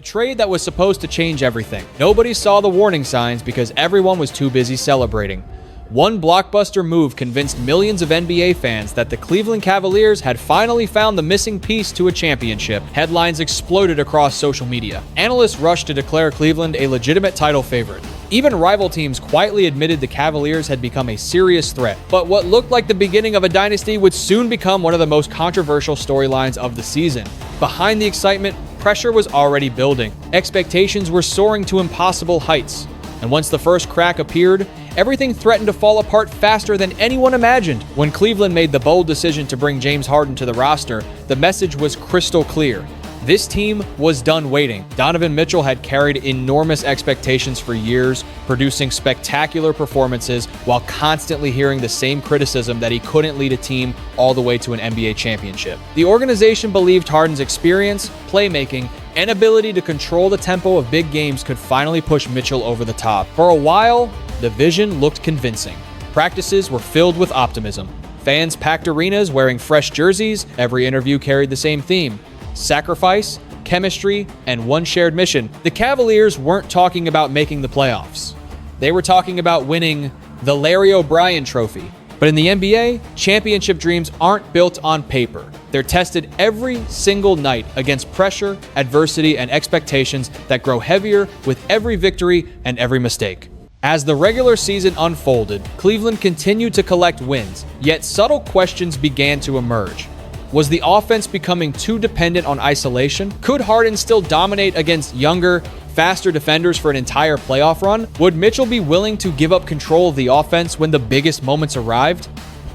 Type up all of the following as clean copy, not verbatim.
trade that was supposed to change everything. Nobody saw the warning signs because everyone was too busy celebrating. One blockbuster move convinced millions of NBA fans that the Cleveland Cavaliers had finally found the missing piece to a championship. Headlines exploded across social media. Analysts rushed to declare Cleveland a legitimate title favorite. Even rival teams quietly admitted the Cavaliers had become a serious threat. But what looked like the beginning of a dynasty would soon become one of the most controversial storylines of the season. Behind the excitement, pressure was already building. Expectations were soaring to impossible heights. And once the first crack appeared, everything threatened to fall apart faster than anyone imagined. When Cleveland made the bold decision to bring James Harden to the roster, the message was crystal clear. This team was done waiting. Donovan Mitchell had carried enormous expectations for years, producing spectacular performances while constantly hearing the same criticism that he couldn't lead a team all the way to an NBA championship. The organization believed Harden's experience, playmaking, and ability to control the tempo of big games could finally push Mitchell over the top. For a while, the vision looked convincing. Practices were filled with optimism. Fans packed arenas wearing fresh jerseys. Every interview carried the same theme: sacrifice, chemistry, and one shared mission. The Cavaliers weren't talking about making the playoffs. They were talking about winning the Larry O'Brien Trophy. But in the NBA, championship dreams aren't built on paper. They're tested every single night against pressure, adversity, and expectations that grow heavier with every victory and every mistake. As the regular season unfolded, Cleveland continued to collect wins, yet subtle questions began to emerge. Was the offense becoming too dependent on isolation? Could Harden still dominate against younger, faster defenders for an entire playoff run? Would Mitchell be willing to give up control of the offense when the biggest moments arrived?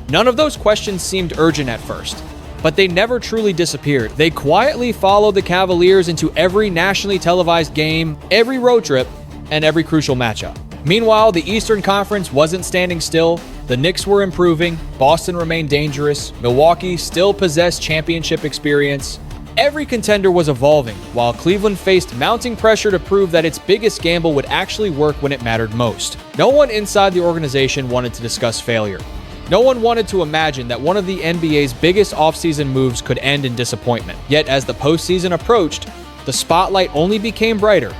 None of those questions seemed urgent at first, but they never truly disappeared. They quietly followed the Cavaliers into every nationally televised game, every road trip, and every crucial matchup. Meanwhile, the Eastern Conference wasn't standing still. The Knicks were improving, Boston remained dangerous, Milwaukee still possessed championship experience. Every contender was evolving, while Cleveland faced mounting pressure to prove that its biggest gamble would actually work when it mattered most. No one inside the organization wanted to discuss failure. No one wanted to imagine that one of the NBA's biggest offseason moves could end in disappointment. Yet as the postseason approached, the spotlight only became brighter,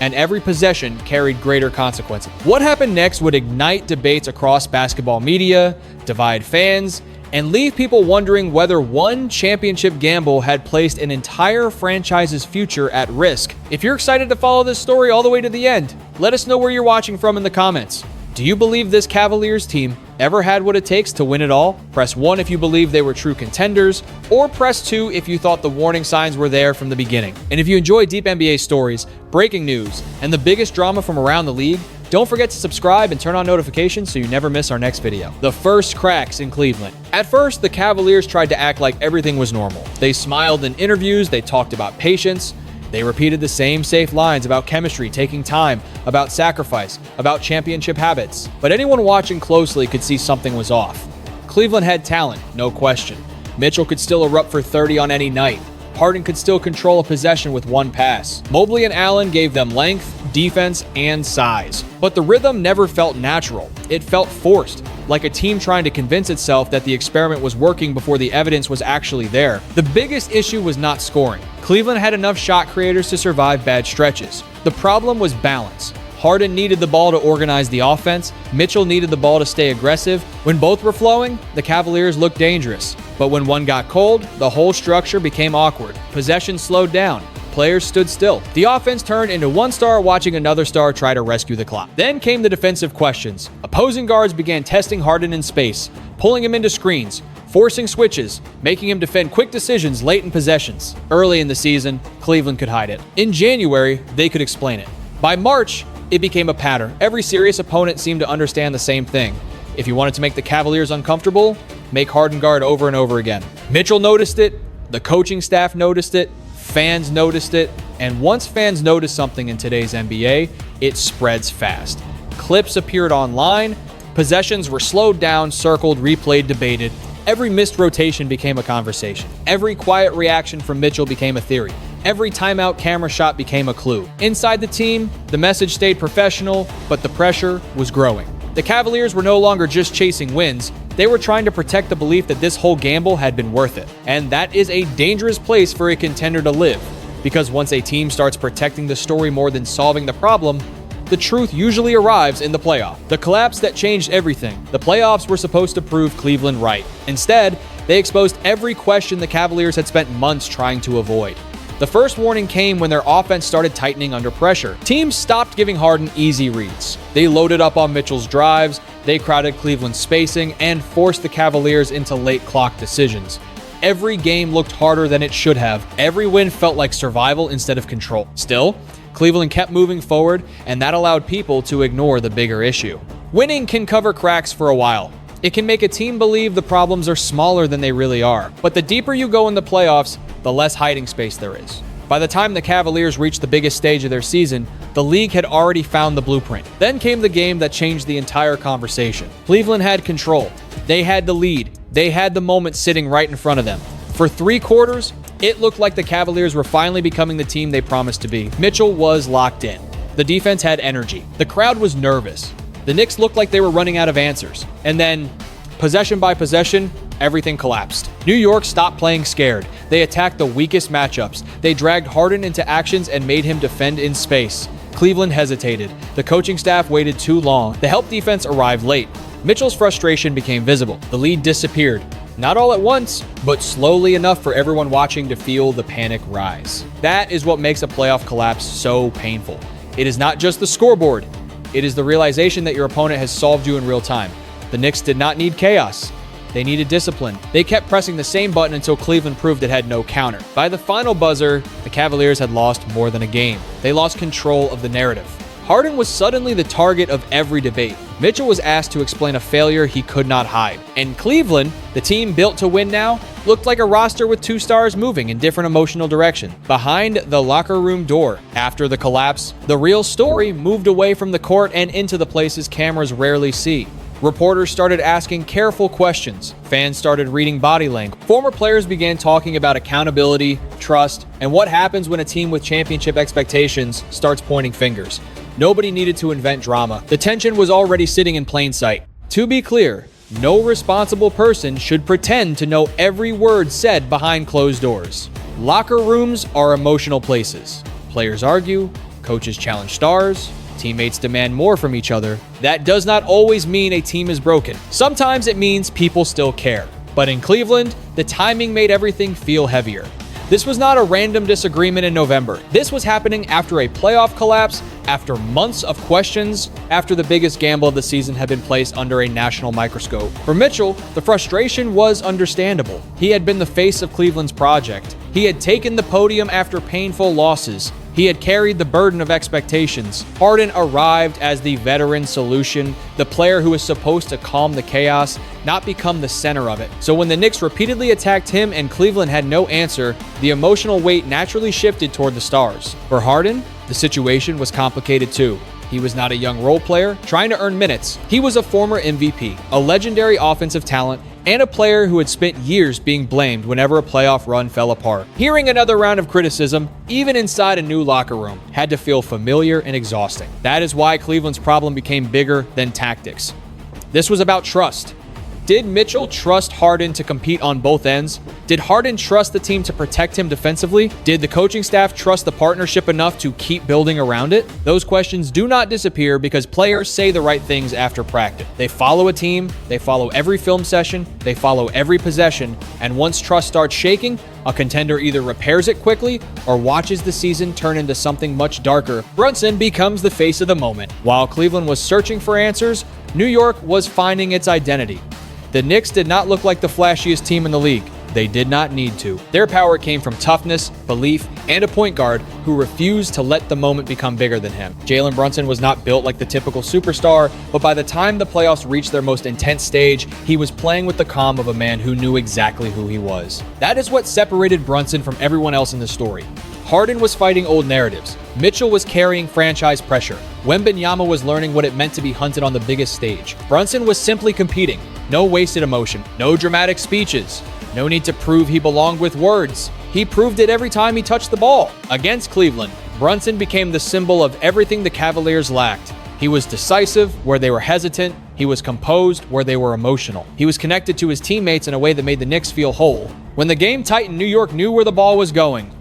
and every possession carried greater consequences. What happened next would ignite debates across basketball media, divide fans, and leave people wondering whether one championship gamble had placed an entire franchise's future at risk. If you're excited to follow this story all the way to the end, let us know where you're watching from in the comments. Do you believe this Cavaliers team ever had what it takes to win it all? Press 1 if you believe they were true contenders, or press 2 if you thought the warning signs were there from the beginning. And if you enjoy deep NBA stories, breaking news, and the biggest drama from around the league, don't forget to subscribe and turn on notifications so you never miss our next video. The first cracks in Cleveland. At first, the Cavaliers tried to act like everything was normal. They smiled in interviews, they talked about patience, they repeated the same safe lines about chemistry, taking time, about sacrifice, about championship habits. But anyone watching closely could see something was off. Cleveland had talent, no question. Mitchell could still erupt for 30 on any night. Harden could still control a possession with one pass. Mobley and Allen gave them length, defense, and size. But the rhythm never felt natural. It felt forced, like a team trying to convince itself that the experiment was working before the evidence was actually there. The biggest issue was not scoring. Cleveland had enough shot creators to survive bad stretches. The problem was balance. Harden needed the ball to organize the offense. Mitchell needed the ball to stay aggressive. When both were flowing, the Cavaliers looked dangerous. But when one got cold, the whole structure became awkward. Possession slowed down. Players stood still. The offense turned into one star watching another star try to rescue the clock. Then came the defensive questions. Opposing guards began testing Harden in space, pulling him into screens, forcing switches, making him defend quick decisions late in possessions. Early in the season, Cleveland could hide it. In January, they could explain it. By March, it became a pattern. Every serious opponent seemed to understand the same thing. If you wanted to make the Cavaliers uncomfortable, make Harden guard over and over again. Mitchell noticed it, the coaching staff noticed it, fans noticed it, and once fans notice something in today's NBA, it spreads fast. Clips appeared online, possessions were slowed down, circled, replayed, debated. Every missed rotation became a conversation. Every quiet reaction from Mitchell became a theory. Every timeout camera shot became a clue. Inside the team, the message stayed professional, but the pressure was growing. The Cavaliers were no longer just chasing wins. They were trying to protect the belief that this whole gamble had been worth it. And that is a dangerous place for a contender to live. Because once a team starts protecting the story more than solving the problem, the truth usually arrives in the playoff. The collapse that changed everything. The playoffs were supposed to prove Cleveland right. Instead, they exposed every question the Cavaliers had spent months trying to avoid. The first warning came when their offense started tightening under pressure. Teams stopped giving Harden easy reads. They loaded up on Mitchell's drives, they crowded Cleveland's spacing, and forced the Cavaliers into late clock decisions. Every game looked harder than it should have. Every win felt like survival instead of control. Still, Cleveland kept moving forward, and that allowed people to ignore the bigger issue. Winning can cover cracks for a while. It can make a team believe the problems are smaller than they really are. But the deeper you go in the playoffs, the less hiding space there is. By the time the Cavaliers reached the biggest stage of their season, the league had already found the blueprint. Then came the game that changed the entire conversation. Cleveland had control. They had the lead. They had the moment sitting right in front of them. For 3 quarters, it looked like the Cavaliers were finally becoming the team they promised to be. Mitchell was locked in. The defense had energy. The crowd was nervous. The Knicks looked like they were running out of answers. And then, possession by possession, everything collapsed. New York stopped playing scared. They attacked the weakest matchups. They dragged Harden into actions and made him defend in space. Cleveland hesitated. The coaching staff waited too long. The help defense arrived late. Mitchell's frustration became visible. The lead disappeared. Not all at once, but slowly enough for everyone watching to feel the panic rise. That is what makes a playoff collapse so painful. It is not just the scoreboard. It is the realization that your opponent has solved you in real time. The Knicks did not need chaos. They needed discipline. They kept pressing the same button until Cleveland proved it had no counter. By the final buzzer, the Cavaliers had lost more than a game. They lost control of the narrative. Harden was suddenly the target of every debate. Mitchell was asked to explain a failure he could not hide. And Cleveland, the team built to win now, looked like a roster with 2 stars moving in different emotional directions. Behind the locker room door, after the collapse, the real story moved away from the court and into the places cameras rarely see. Reporters started asking careful questions. Fans started reading body language. Former players began talking about accountability, trust, and what happens when a team with championship expectations starts pointing fingers. Nobody needed to invent drama. The tension was already sitting in plain sight. To be clear, no responsible person should pretend to know every word said behind closed doors. Locker rooms are emotional places. Players argue, coaches challenge stars, teammates demand more from each other. That does not always mean a team is broken. Sometimes it means people still care. But in Cleveland, the timing made everything feel heavier. This was not a random disagreement in November. This was happening after a playoff collapse, after months of questions, after the biggest gamble of the season had been placed under a national microscope. For Mitchell, the frustration was understandable. He had been the face of Cleveland's project. He had taken the podium after painful losses. He had carried the burden of expectations. Harden arrived as the veteran solution, the player who was supposed to calm the chaos, not become the center of it. So when the Knicks repeatedly attacked him and Cleveland had no answer, the emotional weight naturally shifted toward the stars. For Harden, the situation was complicated too. He was not a young role player trying to earn minutes. He was a former MVP, a legendary offensive talent, and a player who had spent years being blamed whenever a playoff run fell apart. Hearing another round of criticism, even inside a new locker room, had to feel familiar and exhausting. That is why Cleveland's problem became bigger than tactics. This was about trust. Did Mitchell trust Harden to compete on both ends? Did Harden trust the team to protect him defensively? Did the coaching staff trust the partnership enough to keep building around it? Those questions do not disappear because players say the right things after practice. They follow a team, they follow every film session, they follow every possession, and once trust starts shaking, a contender either repairs it quickly or watches the season turn into something much darker. Brunson becomes the face of the moment. While Cleveland was searching for answers, New York was finding its identity. The Knicks did not look like the flashiest team in the league. They did not need to. Their power came from toughness, belief, and a point guard who refused to let the moment become bigger than him. Jalen Brunson was not built like the typical superstar, but by the time the playoffs reached their most intense stage, he was playing with the calm of a man who knew exactly who he was. That is what separated Brunson from everyone else in the story. Harden was fighting old narratives. Mitchell was carrying franchise pressure. Wembanyama was learning what it meant to be hunted on the biggest stage. Brunson was simply competing. No wasted emotion, no dramatic speeches, no need to prove he belonged with words. He proved it every time he touched the ball. Against Cleveland, Brunson became the symbol of everything the Cavaliers lacked. He was decisive where they were hesitant. He was composed where they were emotional. He was connected to his teammates in a way that made the Knicks feel whole. When the game tightened, New York knew where the ball was going.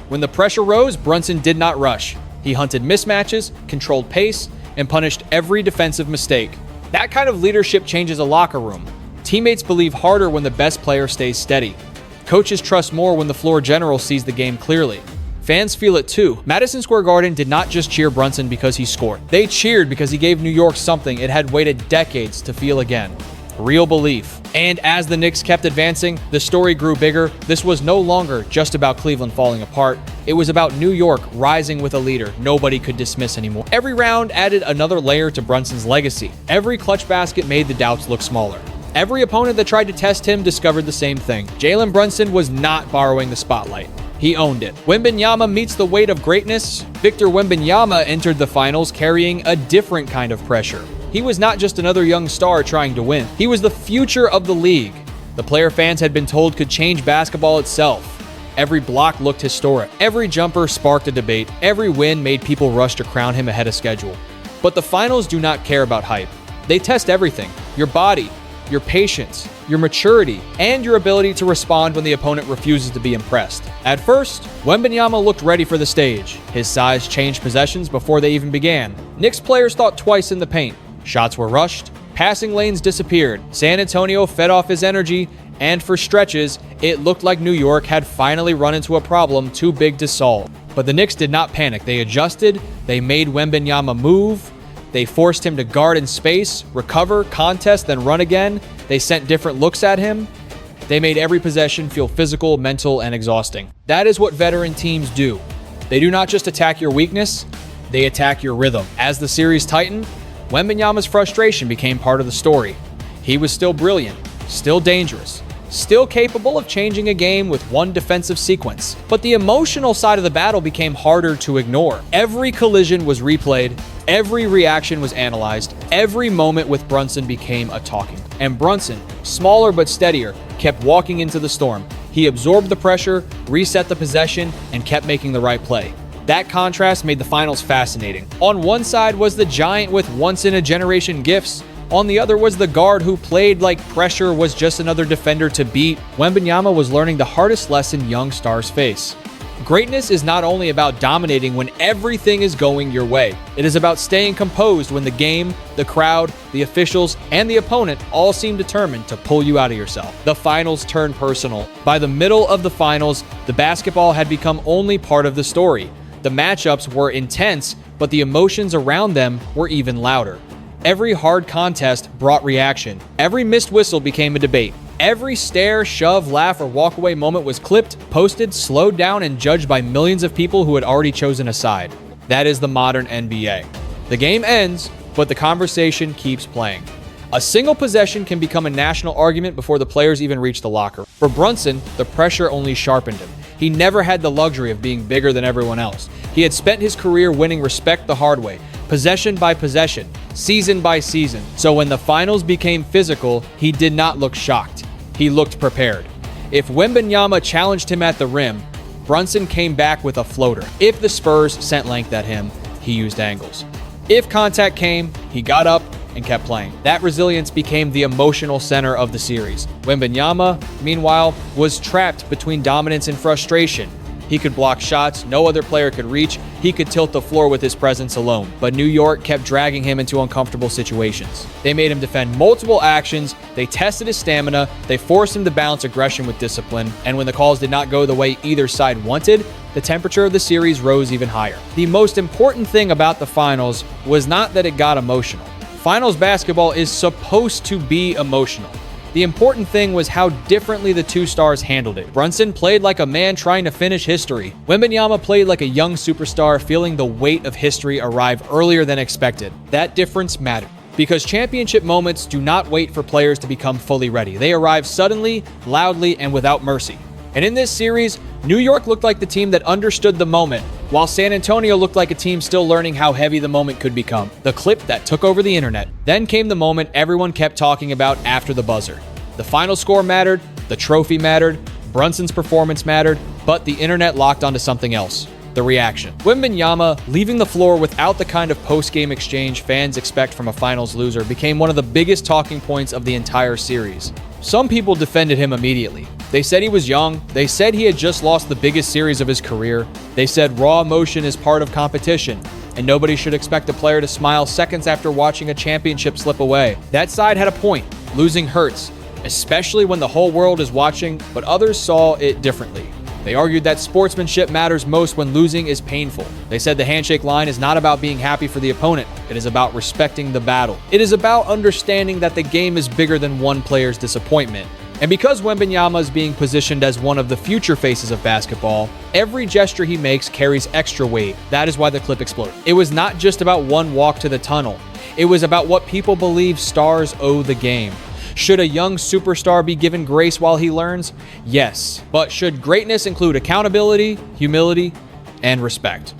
When the pressure rose, Brunson did not rush. He hunted mismatches, controlled pace, and punished every defensive mistake. That kind of leadership changes a locker room. Teammates believe harder when the best player stays steady. Coaches trust more when the floor general sees the game clearly. Fans feel it too. Madison Square Garden did not just cheer Brunson because he scored. They cheered because he gave New York something it had waited decades to feel again. Real belief. And as the Knicks kept advancing, the story grew bigger. This was no longer just about Cleveland falling apart. It was about New York rising with a leader nobody could dismiss anymore. Every round added another layer to Brunson's legacy. Every clutch basket made the doubts look smaller. Every opponent that tried to test him discovered the same thing. Jalen Brunson was not borrowing the spotlight. He owned it. Wembanyama meets the weight of greatness. Victor Wembanyama entered the finals carrying a different kind of pressure. He was not just another young star trying to win. He was the future of the league. The player fans had been told could change basketball itself. Every block looked historic. Every jumper sparked a debate. Every win made people rush to crown him ahead of schedule. But the finals do not care about hype. They test everything. Your body, your patience, your maturity, and your ability to respond when the opponent refuses to be impressed. At first, Wembanyama looked ready for the stage. His size changed possessions before they even began. Knicks players thought twice in the paint. Shots were rushed, passing lanes disappeared. San Antonio fed off his energy, and for stretches, it looked like New York had finally run into a problem too big to solve. But the Knicks did not panic. They adjusted, they made Wembanyama move, they forced him to guard in space, recover, contest, then run again. They sent different looks at him. They made every possession feel physical, mental, and exhausting. That is what veteran teams do. They do not just attack your weakness, they attack your rhythm. As the series tightened, Wembanyama's frustration became part of the story. He was still brilliant, still dangerous, still capable of changing a game with one defensive sequence. But the emotional side of the battle became harder to ignore. Every collision was replayed, every reaction was analyzed, every moment with Brunson became a talking. And Brunson, smaller but steadier, kept walking into the storm. He absorbed the pressure, reset the possession, and kept making the right play. That contrast made the finals fascinating. On one side was the giant with once-in-a-generation gifts. On the other was the guard who played like pressure was just another defender to beat. Wembanyama was learning the hardest lesson young stars face. Greatness is not only about dominating when everything is going your way. It is about staying composed when the game, the crowd, the officials, and the opponent all seem determined to pull you out of yourself. The finals turned personal. By the middle of the finals, the basketball had become only part of the story. The matchups were intense, but the emotions around them were even louder. Every hard contest brought reaction. Every missed whistle became a debate. Every stare, shove, laugh, or walkaway moment was clipped, posted, slowed down, and judged by millions of people who had already chosen a side. That is the modern NBA. The game ends, but the conversation keeps playing. A single possession can become a national argument before the players even reach the locker. For Brunson, the pressure only sharpened him. He never had the luxury of being bigger than everyone else. He had spent his career winning respect the hard way, possession by possession, season by season. So when the finals became physical, he did not look shocked. He looked prepared. If Wembanyama challenged him at the rim, Brunson came back with a floater. If the Spurs sent length at him, he used angles. If contact came, he got up and kept playing. That resilience became the emotional center of the series. Wembanyama, meanwhile, was trapped between dominance and frustration. He could block shots no other player could reach. He could tilt the floor with his presence alone. But New York kept dragging him into uncomfortable situations. They made him defend multiple actions. They tested his stamina. They forced him to balance aggression with discipline. And when the calls did not go the way either side wanted, the temperature of the series rose even higher. The most important thing about the finals was not that it got emotional. Finals basketball is supposed to be emotional. The important thing was how differently the two stars handled it. Brunson played like a man trying to finish history. Wembanyama played like a young superstar feeling the weight of history arrive earlier than expected. That difference mattered. Because championship moments do not wait for players to become fully ready. They arrive suddenly, loudly, and without mercy. And in this series, New York looked like the team that understood the moment, while San Antonio looked like a team still learning how heavy the moment could become. The clip that took over the internet. Then came the moment everyone kept talking about after the buzzer. The final score mattered, the trophy mattered, Brunson's performance mattered, but the internet locked onto something else. The reaction. Wembanyama leaving the floor without the kind of post-game exchange fans expect from a finals loser became one of the biggest talking points of the entire series. Some people defended him immediately. They said he was young. They said he had just lost the biggest series of his career. They said raw emotion is part of competition, and nobody should expect a player to smile seconds after watching a championship slip away. That side had a point. Losing hurts, especially when the whole world is watching, but others saw it differently. They argued that sportsmanship matters most when losing is painful. They said the handshake line is not about being happy for the opponent. It is about respecting the battle. It is about understanding that the game is bigger than one player's disappointment. And because Wembanyama is being positioned as one of the future faces of basketball, every gesture he makes carries extra weight. That is why the clip exploded. It was not just about one walk to the tunnel. It was about what people believe stars owe the game. Should a young superstar be given grace while he learns? Yes. But should greatness include accountability, humility, and respect?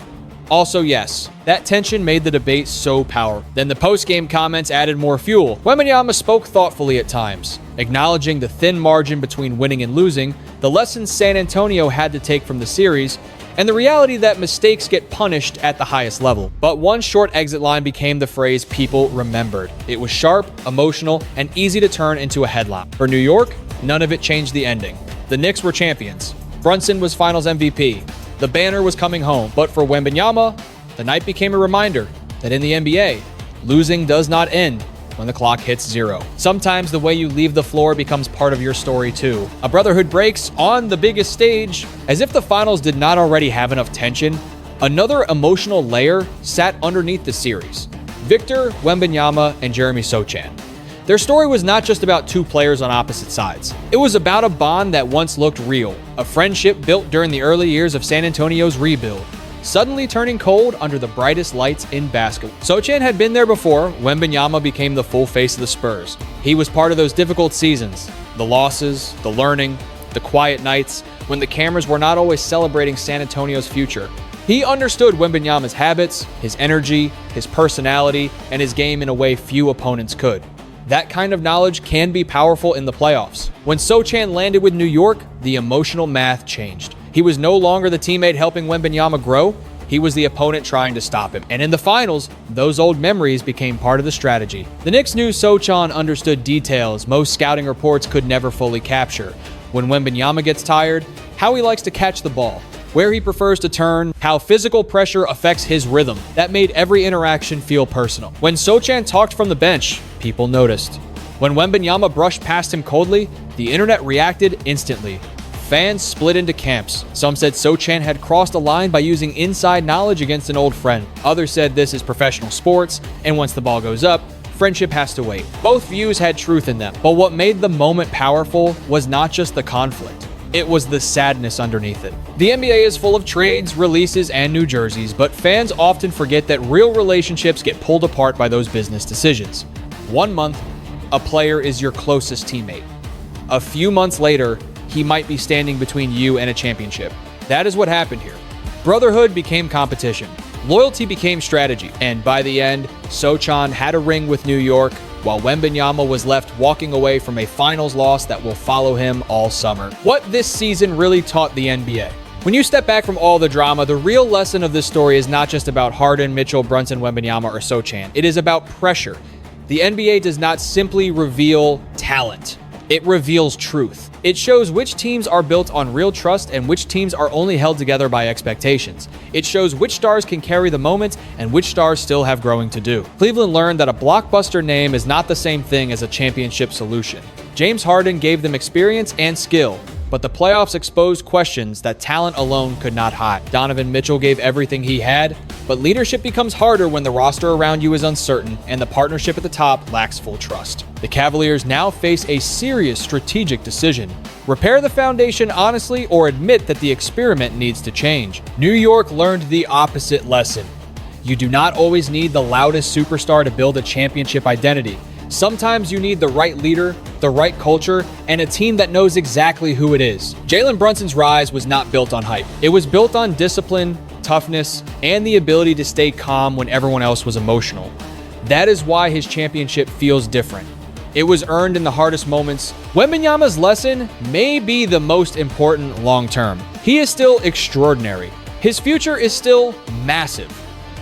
Also, yes. That tension made the debate so powerful. Then the post-game comments added more fuel. Wembanyama spoke thoughtfully at times, acknowledging the thin margin between winning and losing, the lessons San Antonio had to take from the series, and the reality that mistakes get punished at the highest level. But one short exit line became the phrase people remembered. It was sharp, emotional, and easy to turn into a headline. For New York, none of it changed the ending. The Knicks were champions. Brunson was Finals MVP. The banner was coming home. But for Wembanyama, the night became a reminder that in the NBA, losing does not end when the clock hits zero. Sometimes the way you leave the floor becomes part of your story too. A brotherhood breaks on the biggest stage. As if the finals did not already have enough tension, another emotional layer sat underneath the series. Victor Wembanyama and Jeremy Sochan. Their story was not just about two players on opposite sides. It was about a bond that once looked real, a friendship built during the early years of San Antonio's rebuild, suddenly turning cold under the brightest lights in basketball. Sochan had been there before. Wembanyama became the full face of the Spurs. He was part of those difficult seasons, the losses, the learning, the quiet nights, when the cameras were not always celebrating San Antonio's future. He understood Wembanyama's habits, his energy, his personality, and his game in a way few opponents could. That kind of knowledge can be powerful in the playoffs. When Sochan landed with New York, the emotional math changed. He was no longer the teammate helping Wembanyama grow. He was the opponent trying to stop him. And in the finals, those old memories became part of the strategy. The Knicks knew Sochan understood details most scouting reports could never fully capture. When Wembanyama gets tired, how he likes to catch the ball, where he prefers to turn, how physical pressure affects his rhythm. That made every interaction feel personal. When Sochan talked from the bench, people noticed. When Wembanyama brushed past him coldly, the internet reacted instantly. Fans split into camps. Some said Sochan had crossed a line by using inside knowledge against an old friend. Others said this is professional sports, and once the ball goes up, friendship has to wait. Both views had truth in them, but what made the moment powerful was not just the conflict. It was the sadness underneath it. The NBA is full of trades, releases, and new jerseys, but fans often forget that real relationships get pulled apart by those business decisions. 1 month, a player is your closest teammate. A few months later, he might be standing between you and a championship. That is what happened here. Brotherhood became competition. Loyalty became strategy. And by the end, Sochan had a ring with New York, while Wembanyama was left walking away from a finals loss that will follow him all summer. What this season really taught the NBA. When you step back from all the drama, the real lesson of this story is not just about Harden, Mitchell, Brunson, Wembanyama, or Sochan. It is about pressure. The NBA does not simply reveal talent. It reveals truth. It shows which teams are built on real trust and which teams are only held together by expectations. It shows which stars can carry the moment and which stars still have growing to do. Cleveland learned that a blockbuster name is not the same thing as a championship solution. James Harden gave them experience and skill, but the playoffs exposed questions that talent alone could not hide. Donovan Mitchell gave everything he had, but leadership becomes harder when the roster around you is uncertain and the partnership at the top lacks full trust. The Cavaliers now face a serious strategic decision. Repair the foundation honestly or admit that the experiment needs to change. New York learned the opposite lesson. You do not always need the loudest superstar to build a championship identity. Sometimes you need the right leader, the right culture, and a team that knows exactly who it is. Jalen Brunson's rise was not built on hype. It was built on discipline, toughness, and the ability to stay calm when everyone else was emotional. That is why his championship feels different. It was earned in the hardest moments. Wembanyama's lesson may be the most important long-term. He is still extraordinary. His future is still massive.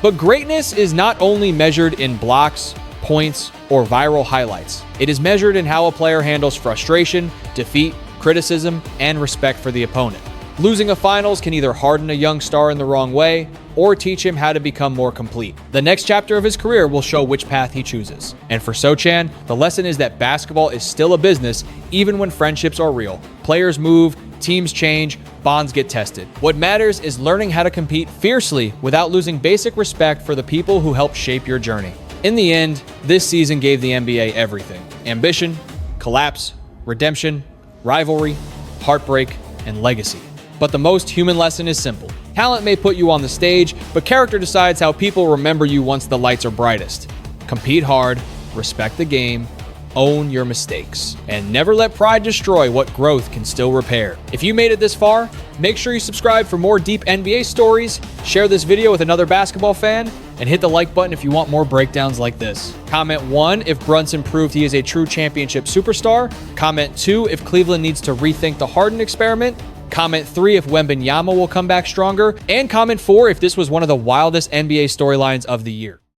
But greatness is not only measured in blocks, points, or viral highlights. It is measured in how a player handles frustration, defeat, criticism, and respect for the opponent. Losing a finals can either harden a young star in the wrong way or teach him how to become more complete. The next chapter of his career will show which path he chooses. And for Sochan, the lesson is that basketball is still a business even when friendships are real. Players move, teams change, bonds get tested. What matters is learning how to compete fiercely without losing basic respect for the people who helped shape your journey. In the end, this season gave the NBA everything: ambition, collapse, redemption, rivalry, heartbreak, and legacy. But the most human lesson is simple. Talent may put you on the stage, but character decides how people remember you once the lights are brightest. Compete hard, respect the game, own your mistakes, and never let pride destroy what growth can still repair. If you made it this far, make sure you subscribe for more deep NBA stories, share this video with another basketball fan, and hit the like button if you want more breakdowns like this. Comment 1 if Brunson proved he is a true championship superstar. Comment 2 if Cleveland needs to rethink the Harden experiment. Comment 3 if Wembanyama will come back stronger. And comment 4 if this was one of the wildest NBA storylines of the year.